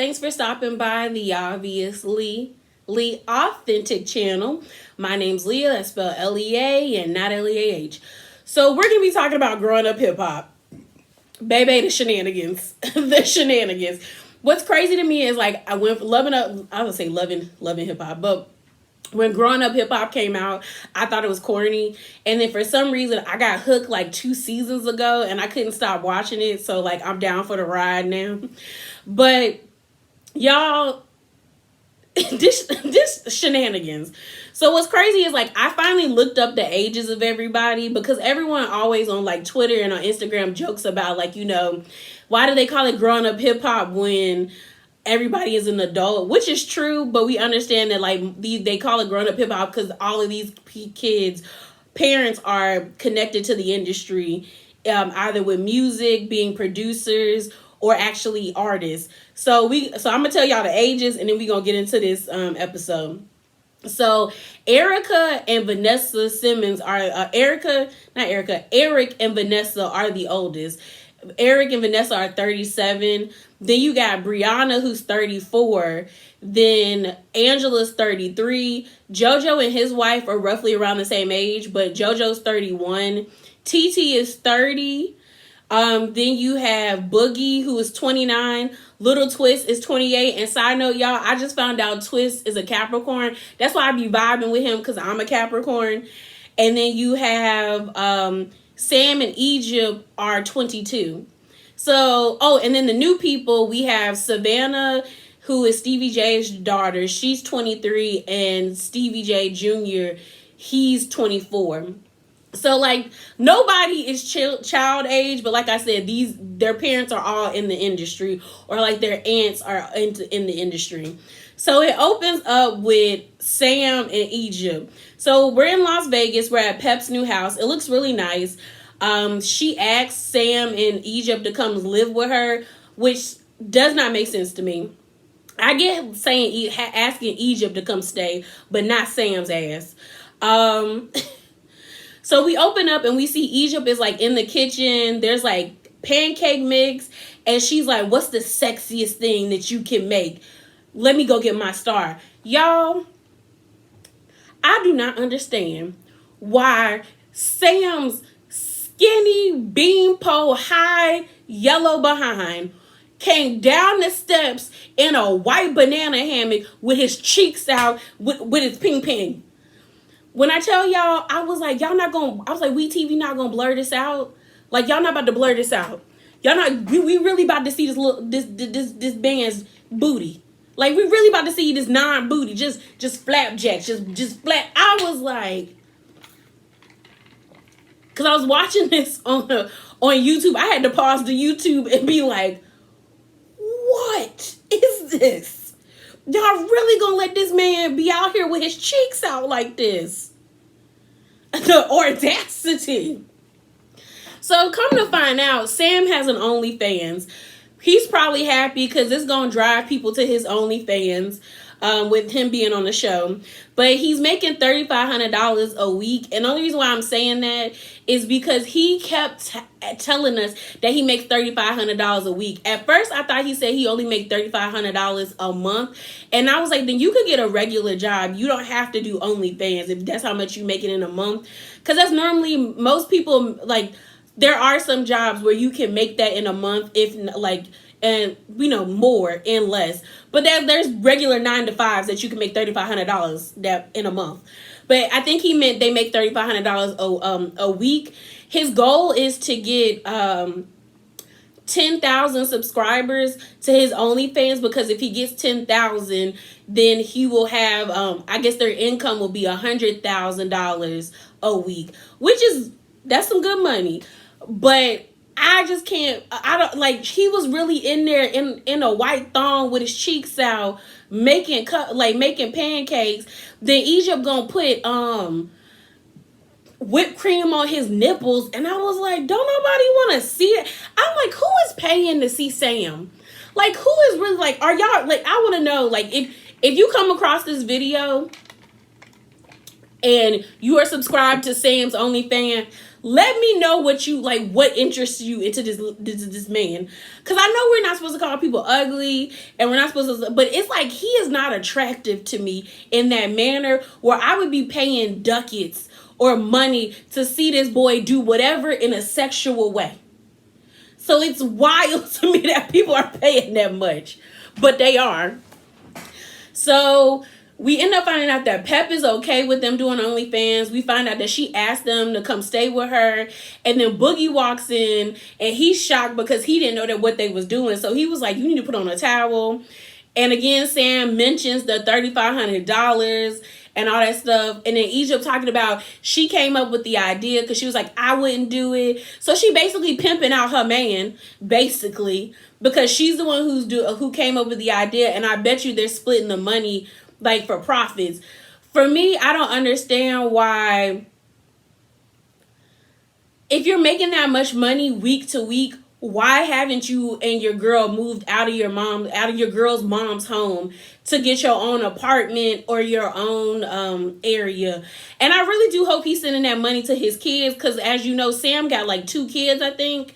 Thanks for stopping by the obviously Lee Authentic channel. My name's Leah, that's spelled L-E-A and not L-E-A-H. So we're going to be talking about growing up hip hop. Baby, the shenanigans. The shenanigans. What's crazy to me is like I went loving hip hop, but when growing up hip hop came out, I thought it was corny. And then for some reason I got hooked like 2 seasons ago and I couldn't stop watching it. So like I'm down for the ride now. But y'all, this shenanigans. So what's crazy is like I finally looked up the ages of everybody because everyone always on like Twitter and on Instagram jokes about like, why do they call it growing up hip hop when everybody is an adult, which is true, but we understand that like they call it growing up hip hop because all of these kids parents are connected to the industry, either with music, being producers, or actually artists. So I'm gonna tell y'all the ages and then we gonna get into this episode. So Erica and Vanessa Simmons are Eric and Vanessa are the oldest. Eric and Vanessa are 37. Then you got Brianna, who's 34. Then Angela's 33. JoJo and his wife are roughly around the same age, but JoJo's 31. TT is 30. Then you have Boogie, who is 29. Little Twist is 28. And side note, y'all, I just found out Twist is a Capricorn. That's why I be vibing with him, because I'm a Capricorn. And then you have Sam and Egypt are 22. So, and then the new people, we have Savannah, who is Stevie J's daughter. She's 23. And Stevie J Jr., he's 24. So, like, nobody is child age, but like I said, their parents are all in the industry, or like their aunts are in the industry. So it opens up with Sam and Egypt. So we're in Las Vegas. We're at Pep's new house. It looks really nice. She asks Sam and Egypt to come live with her, which does not make sense to me. I get asking Egypt to come stay, but not Sam's ass. So we open up and we see Egypt is like in the kitchen. There's like pancake mix. And she's like, what's the sexiest thing that you can make? Let me go get my star. Y'all, I do not understand why Sam's skinny beanpole high yellow behind came down the steps in a white banana hammock with his cheeks out with his ping ping. When I tell y'all, I was like, we TV not gonna blur this out. Like, y'all not about to blur this out. Y'all not, we really about to see this band's booty. Like, we really about to see this non-booty, just flapjacks, just flat. I was like, cause I was watching this on YouTube. I had to pause the YouTube and be like, what is this? Y'all really gonna let this man be out here with his cheeks out like this? The audacity. So come to find out, Sam has an OnlyFans. He's probably happy because it's gonna drive people to his OnlyFans with him being on the show. But he's making $3,500 a week. And the only reason why I'm saying that is because he kept telling us that he makes $3,500 a week. At first, I thought he said he only makes $3,500 a month. And I was like, then you could get a regular job. You don't have to do OnlyFans if that's how much you make it in a month. Because that's normally, most people, like, there are some jobs where you can make that in a month, if like, and more and less. But there's regular 9-to-5s that you can make $3,500 that in a month. But I think he meant they make $3,500 a week. His goal is to get 10,000 subscribers to his OnlyFans, because if he gets 10,000, then he will have I guess their income will be $100,000 a week, that's some good money. But I just can't, I don't, like, he was really in there in a white thong with his cheeks out, making pancakes. Then Egypt gonna put whipped cream on his nipples. And I was like, don't nobody want to see it? I'm like, who is paying to see Sam? Like, who is really, like, are y'all, like, I want to know, like, if you come across this video, and you are subscribed to Sam's OnlyFans, let me know what you like, what interests you into this man. Because I know we're not supposed to call people ugly, and we're not supposed to, but it's like he is not attractive to me in that manner where I would be paying ducats or money to see this boy do whatever in a sexual way. So it's wild to me that people are paying that much, but they are. So we end up finding out that Pep is okay with them doing OnlyFans. We find out that she asked them to come stay with her. And then Boogie walks in and he's shocked because he didn't know that what they was doing. So he was like, you need to put on a towel. And again, Sam mentions the $3,500 and all that stuff. And then Egypt talking about she came up with the idea because she was like, I wouldn't do it. So she basically pimping out her man, basically, because she's the one who came up with the idea. And I bet you they're splitting the money like for profits. For me, I don't understand why, if you're making that much money week to week, why haven't you and your girl moved out of your girl's mom's home to get your own apartment or your own area? And I really do hope he's sending that money to his kids, because as you know, Sam got like 2 kids, I think,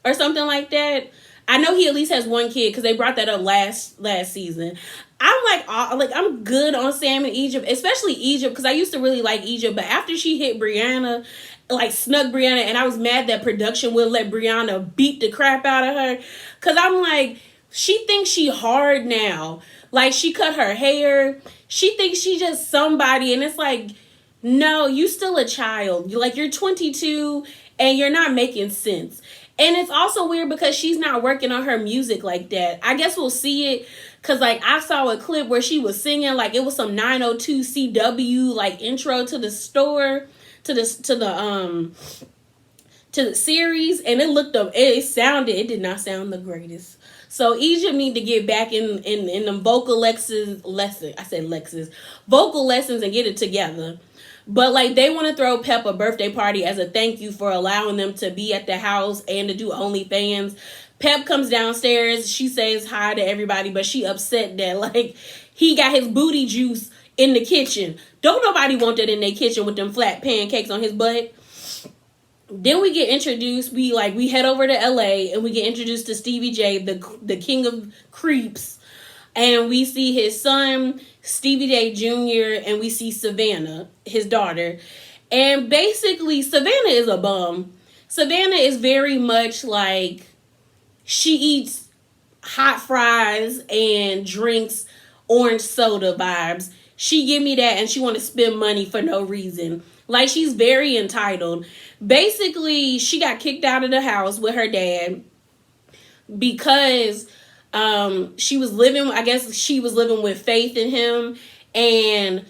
or something like that. I know he at least has 1 kid because they brought that up last season. I'm good on Sam and Egypt, especially Egypt, because I used to really like Egypt, but after she hit Brianna, like snuck Brianna, and I was mad that production would let Brianna beat the crap out of her, because I'm like, she thinks she hard now. Like, she cut her hair. She thinks she just somebody, and it's like, no, you still a child. You're 22, and you're not making sense. And it's also weird because she's not working on her music like that. I guess we'll see it, because like I saw a clip where she was singing like it was some 902 CW like intro to the store, to the series, and it did not sound the greatest. So Egypt need to get back in them vocal vocal lessons and get it together. But like, they want to throw Pep a birthday party as a thank you for allowing them to be at the house and to do OnlyFans. Pep comes downstairs. She says hi to everybody, but she upset that like he got his booty juice in the kitchen. Don't nobody want that in their kitchen with them flat pancakes on his butt. Then we get introduced. We head over to LA and we get introduced to Stevie J, the king of creeps. And we see his son, Stevie J Jr., and we see Savannah, his daughter. And basically, Savannah is a bum. Savannah is very much like, she eats hot fries and drinks orange soda vibes. She give me that, and she want to spend money for no reason. Like, she's very entitled. Basically, she got kicked out of the house with her dad because she was living with Faith in him, and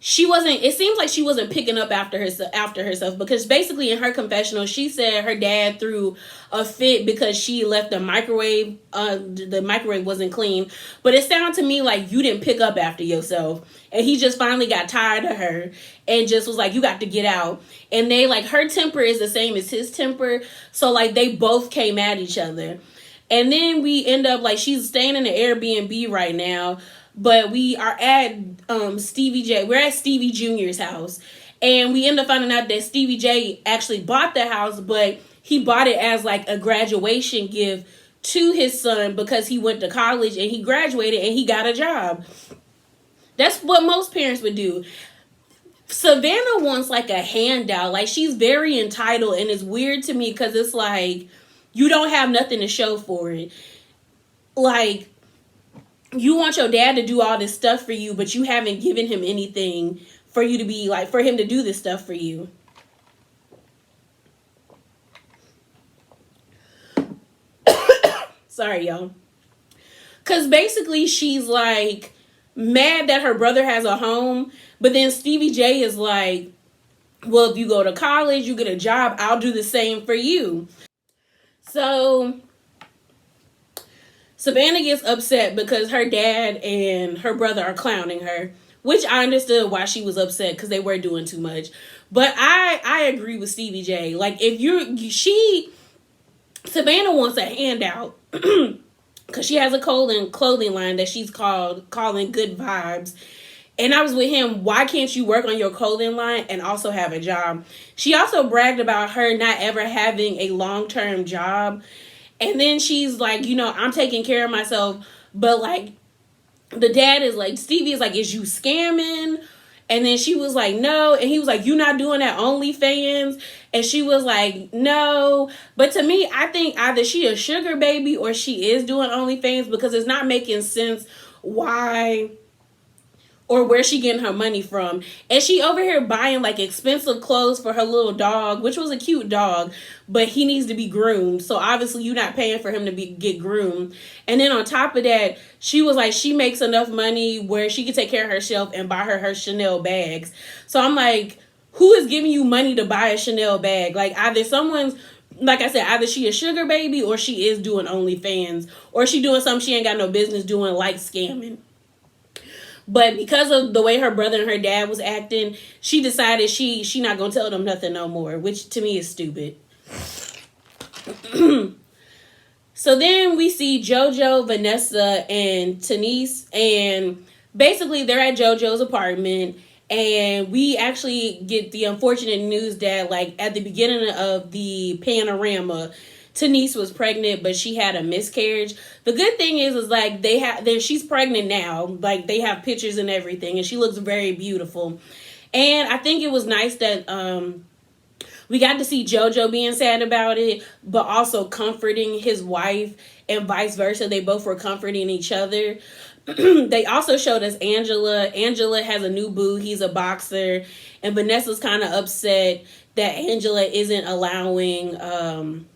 it seems like she wasn't picking up after herself, because basically in her confessional, she said her dad threw a fit because she left the microwave wasn't clean. But it sounded to me like you didn't pick up after yourself, and he just finally got tired of her and just was like, you got to get out. And they like, her temper is the same as his temper, so like they both came at each other. And then we end up like, she's staying in the Airbnb right now, but we are at Stevie J. We're at Stevie Jr.'s house, and we end up finding out that Stevie J actually bought the house, but he bought it as like a graduation gift to his son because he went to college and he graduated and he got a job. That's what most parents would do. Savannah wants like a handout. Like, she's very entitled, and it's weird to me because it's like, you don't have nothing to show for it. Like, you want your dad to do all this stuff for you, but you haven't given him anything for you to be like, for him to do this stuff for you. Sorry, y'all. Because basically she's like mad that her brother has a home, but then Stevie J is like, well, if you go to college, you get a job, I'll do the same for you. So Savannah gets upset because her dad and her brother are clowning her, which I understood why she was upset, because they were doing too much. But I agree with Stevie J. Like, Savannah wants a handout because she has a clothing line that she's calling Good Vibes. and I was with him. Why can't you work on your clothing line and also have a job? She also bragged about her not ever having a long-term job. And then she's like, I'm taking care of myself. But like, the dad is like, Stevie is like, is you scamming? And then she was like, no. And he was like, you not doing that OnlyFans? And she was like, no. But to me, I think either she a sugar baby or she is doing OnlyFans, because it's not making sense why or where she getting her money from. And she over here buying like expensive clothes for her little dog, which was a cute dog, but he needs to be groomed. So obviously you're not paying for him to get groomed. And then on top of that, she was like, she makes enough money where she can take care of herself and buy her Chanel bags. So I'm like, who is giving you money to buy a Chanel bag? Like, either someone's, like I said, either she a sugar baby or she is doing OnlyFans, or she doing something she ain't got no business doing, like scamming. But because of the way her brother and her dad was acting, she decided she not going to tell them nothing no more, which to me is stupid. So then we see JoJo, Vanessa, and Tanise, and basically they're at JoJo's apartment, and we actually get the unfortunate news that, like, at the beginning of the panorama, Tanise was pregnant, but she had a miscarriage. The good thing is like she's pregnant now. Like, they have pictures and everything, and she looks very beautiful. And I think it was nice that we got to see JoJo being sad about it, but also comforting his wife, and vice versa. They both were comforting each other. They also showed us Angela. Angela has a new boo. He's a boxer, and Vanessa's kind of upset that Angela isn't allowing.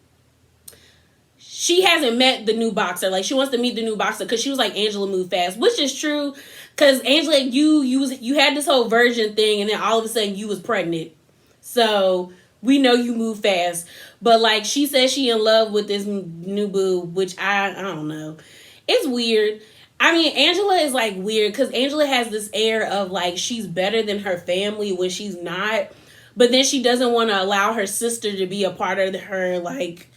She hasn't met the new boxer. Like, she wants to meet the new boxer because she was like, Angela moved fast, which is true. Because Angela, you had this whole virgin thing, and then all of a sudden you was pregnant. So we know you move fast. But like, she says she in love with this new boo, which I don't know. It's weird. I mean, Angela is like weird because Angela has this air of like she's better than her family when she's not. But then she doesn't want to allow her sister to be a part of her, like,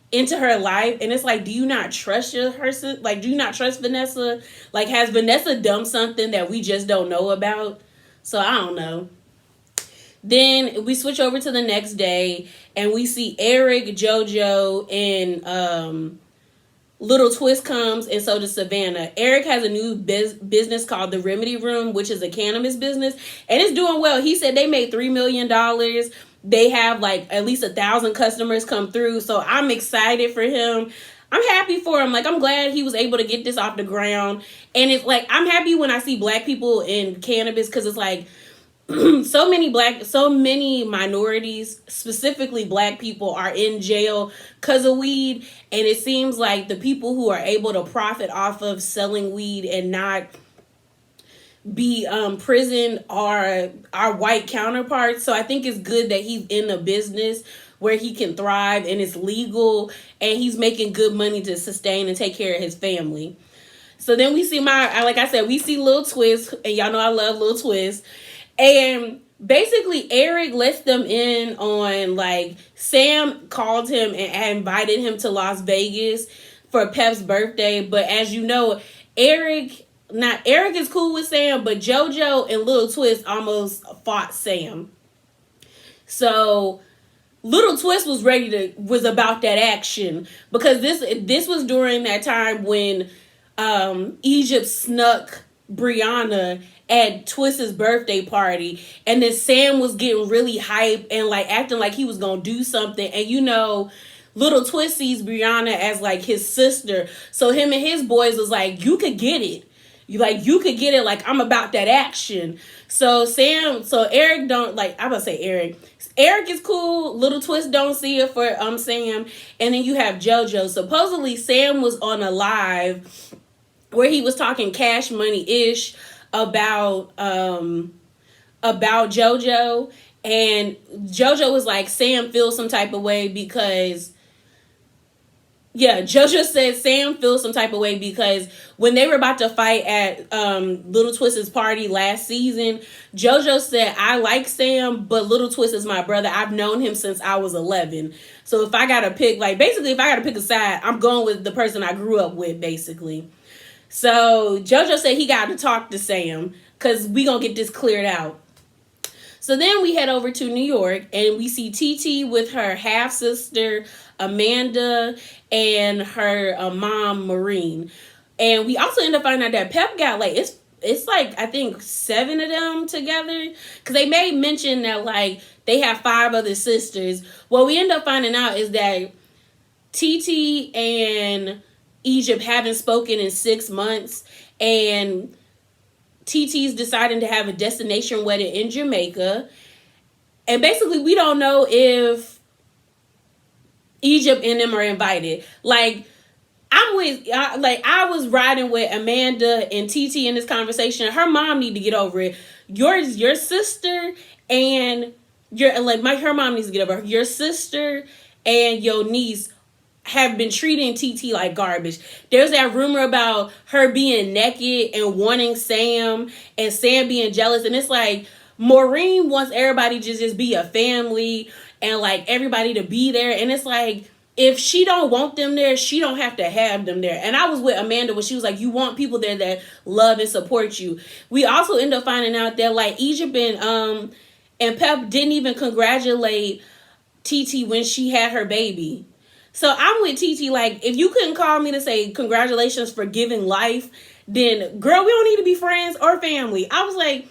into her life. And it's like, do you not trust her? Like, do you not trust Vanessa? Like, has Vanessa done something that we just don't know about? So I don't know. Then we switch over to the next day, and we see Eric, JoJo, and Little Twist comes, and so does Savannah. Eric has a new business called The Remedy Room, which is a cannabis business, and it's doing well. He said they made $3 million. They have like at least 1,000 customers come through. So I'm excited for him. I'm happy for him. Like, I'm glad he was able to get this off the ground. And it's like, I'm happy when I see black people in cannabis, because it's like so many minorities, specifically black people, are in jail because of weed. And it seems like the people who are able to profit off of selling weed and not be prison are our white counterparts. So I think it's good that he's in a business where he can thrive and it's legal and he's making good money to sustain and take care of his family. So then we see like I said, we see Lil Twist, and y'all know I love Lil Twist. And basically Eric lets them in on, like, Sam called him and invited him to Las Vegas for Pep's birthday. But as you know, Eric is cool with Sam, but JoJo and Little Twist almost fought Sam. So Little Twist was about that action, because this was during that time when Egypt snuck Brianna at Twist's birthday party, and then Sam was getting really hype and like acting like he was gonna do something, and Little Twist sees Brianna as like his sister, so him and his boys was like, you could get it. You could get it, like, I'm about that action. So Eric don't, like, I'm gonna say Eric. Eric is cool. Little Twist don't see it for Sam. And then you have JoJo. Supposedly Sam was on a live where he was talking Cash Money-ish about JoJo. And JoJo was like, Sam feels some type of way because... Yeah, JoJo said Sam feels some type of way because when they were about to fight at Little Twist's party last season, JoJo said, I like Sam, but Little Twist is my brother. I've known him since I was 11. So if I got to pick, a side, I'm going with the person I grew up with, basically. So JoJo said he got to talk to Sam. because we gonna get this cleared out. So then we head over to New York and we see TT with her half sister Amanda and her mom Maureen. And we also end up finding out that Pep got like it's like I think 7 of them together, because they made mention that like they have 5 other sisters. What we end up finding out is that TT and Egypt haven't spoken in 6 months, and TT's deciding to have a destination wedding in Jamaica. And basically we don't know if Egypt and them are invited. Like I was riding with Amanda and TT in this conversation. Her mom need to get over it. Your sister and her mom needs to get over it. Your sister and your niece have been treating TT like garbage. There's that rumor about her being naked and wanting Sam, and Sam being jealous. And it's like, Maureen wants everybody to just be a family and like everybody to be there. And it's like, if she don't want them there, she don't have to have them there. And I was with Amanda when she was like, you want people there that love and support you. We also end up finding out that like Egypt and Pep didn't even congratulate TT when she had her baby. So I'm with TT, like, if you couldn't call me to say congratulations for giving life, then girl, we don't need to be friends or family. I was like,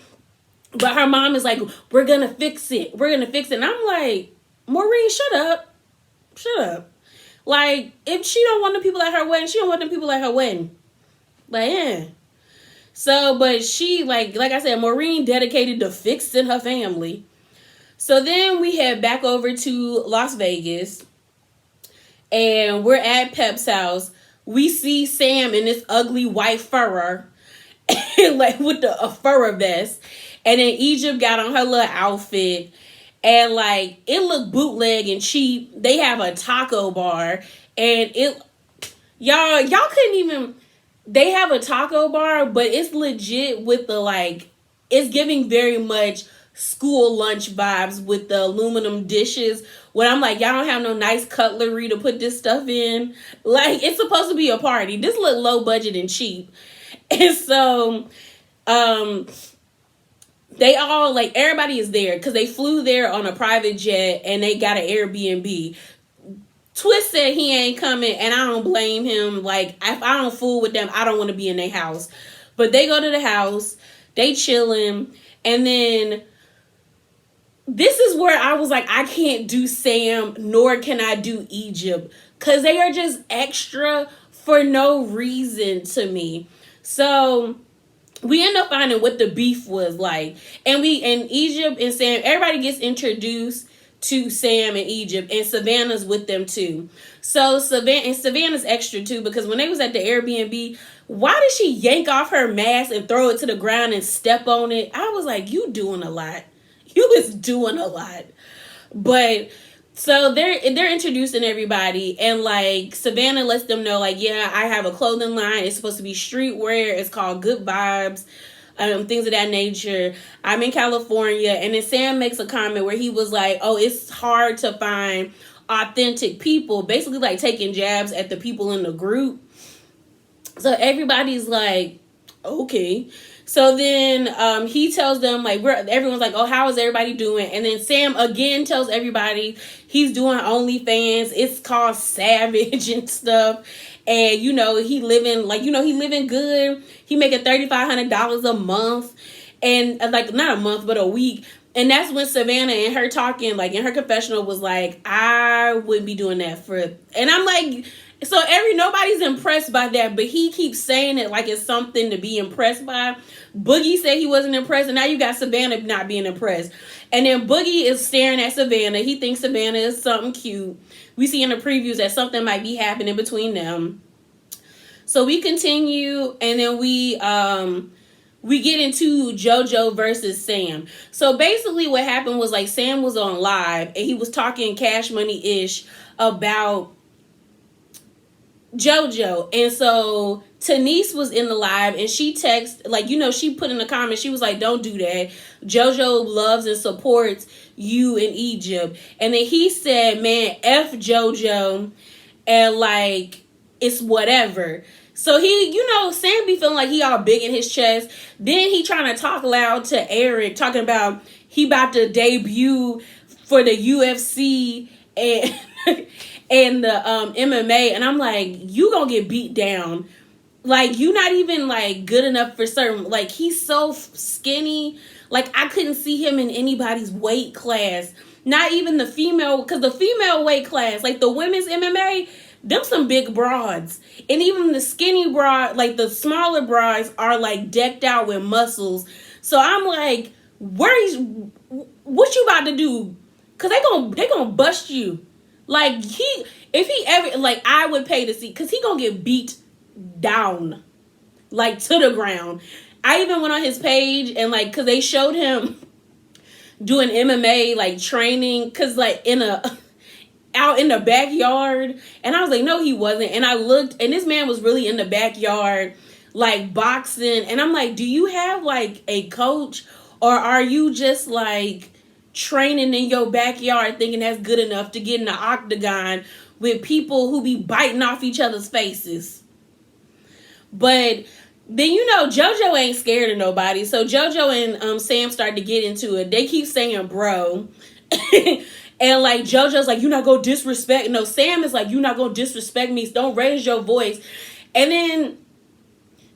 but her mom is like, we're gonna fix it. We're gonna fix it. And I'm like, Maureen, shut up. Shut up. Like, if she don't want the people at her wedding, she don't want the people at her wedding. Like, yeah. So, but she, like I said, Maureen dedicated to fixing her family. So then we head back over to Las Vegas. And we're at Pep's house. We see Sam in this ugly white furrer. Like with a furrer vest. And then Egypt got on her little outfit. And like, it looked bootleg and cheap. They have a taco bar. And y'all couldn't even, they have a taco bar, but it's legit with the like, it's giving very much school lunch vibes with the aluminum dishes. When I'm like, y'all don't have no nice cutlery to put this stuff in. Like, it's supposed to be a party. This look low budget and cheap. And so, they all, like, everybody is there because they flew there on a private jet and they got an Airbnb. Twist said he ain't coming, and I don't blame him. Like, if I don't fool with them, I don't want to be in their house. But they go to the house, they chilling, and then this is where I was like, I can't do Sam, nor can I do Egypt, because they are just extra for no reason to me. So we end up finding what the beef was like. And Egypt and Sam, everybody gets introduced to Sam and Egypt, and Savannah's with them too. So Savannah's extra too, because when they was at the Airbnb, why did she yank off her mask and throw it to the ground and step on it? I was like, you doing a lot. You was doing a lot. But so they're introducing everybody, and like Savannah lets them know, like, yeah, I have a clothing line. It's supposed to be streetwear. It's called Good Vibes, things of that nature. I'm in California. And then Sam makes a comment where he was like, oh, it's hard to find authentic people, basically like taking jabs at the people in the group. So everybody's like, okay. So then he tells them, like, everyone's like, oh, how is everybody doing? And then Sam again tells everybody he's doing OnlyFans. It's called Savage and stuff. And, he living good. He making $3,500 a month. And, like, not a month, but a week. And that's when Savannah and her talking, like, in her confessional was like, I wouldn't be doing that for... And I'm like... So nobody's impressed by that, but he keeps saying it like it's something to be impressed by. Boogie said he wasn't impressed, and now you got Savannah not being impressed. And then Boogie is staring at Savannah. He thinks Savannah is something cute. We see in the previews that something might be happening between them. So we continue, and then we get into JoJo versus Sam. So basically what happened was, like, Sam was on live, and he was talking Cash Money-ish about JoJo. And so Tanise was in the live, and she texted, like, she put in the comments, she was like, don't do that. JoJo loves and supports you in Egypt. And then he said, man, F JoJo, and like, it's whatever. So he, Sam be feeling like he all big in his chest. Then he trying to talk loud to Eric, talking about he about to debut for the UFC and and the MMA. And I'm like, you gonna get beat down. Like, you not even, like, good enough for certain. Like, he's so skinny. Like, I couldn't see him in anybody's weight class. Not even the female, because the female weight class, like the women's MMA, them some big broads. And even the skinny broad, like the smaller broads are like decked out with muscles. So I'm like, what you about to do? Because they gonna bust you. Like, if he ever, like, I would pay to see, because he gonna get beat down, like, to the ground. I even went on his page and, like, because they showed him doing MMA, like, training, because, like, out in the backyard, and I was like, no, he wasn't. And I looked, and this man was really in the backyard, like, boxing, and I'm like, do you have, like, a coach, or are you just, like, training in your backyard thinking that's good enough to get in the octagon with people who be biting off each other's faces? But then, JoJo ain't scared of nobody. So JoJo and Sam started to get into it. They keep saying bro. And, like, JoJo's like, you're not going to disrespect. No, Sam is like, you're not going to disrespect me. Don't raise your voice. And then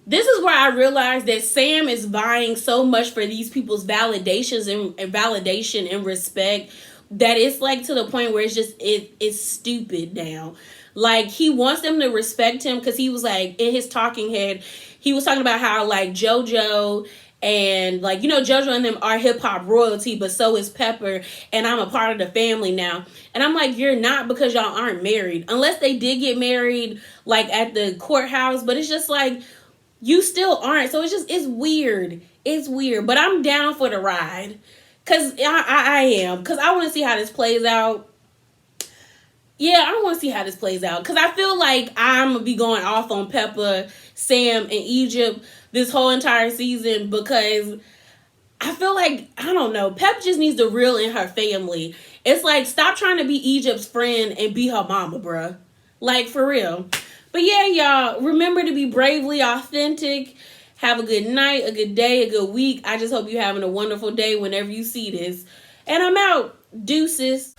this is where I realized that Sam is vying so much for these people's validations and validation and respect that it's, like, to the point where it's stupid now. Like, he wants them to respect him because he was, like, in his talking head, he was talking about how, like, JoJo and, like, JoJo and them are hip-hop royalty, but so is Pepper, and I'm a part of the family now. And I'm like, you're not, because y'all aren't married. Unless they did get married, like, at the courthouse, but it's just, like, you still aren't. So it's weird. It's weird, but I'm down for the ride. Because I am. Because I want to see how this plays out. Yeah, I want to see how this plays out. Because I feel like I'm going to be going off on Peppa, Sam, and Egypt this whole entire season. Because I feel like, I don't know, Pep just needs to reel in her family. It's like, stop trying to be Egypt's friend and be her mama, bruh. Like, for real. But yeah, y'all, remember to be bravely authentic. Have a good night, a good day, a good week. I just hope you're having a wonderful day whenever you see this. And I'm out. Deuces.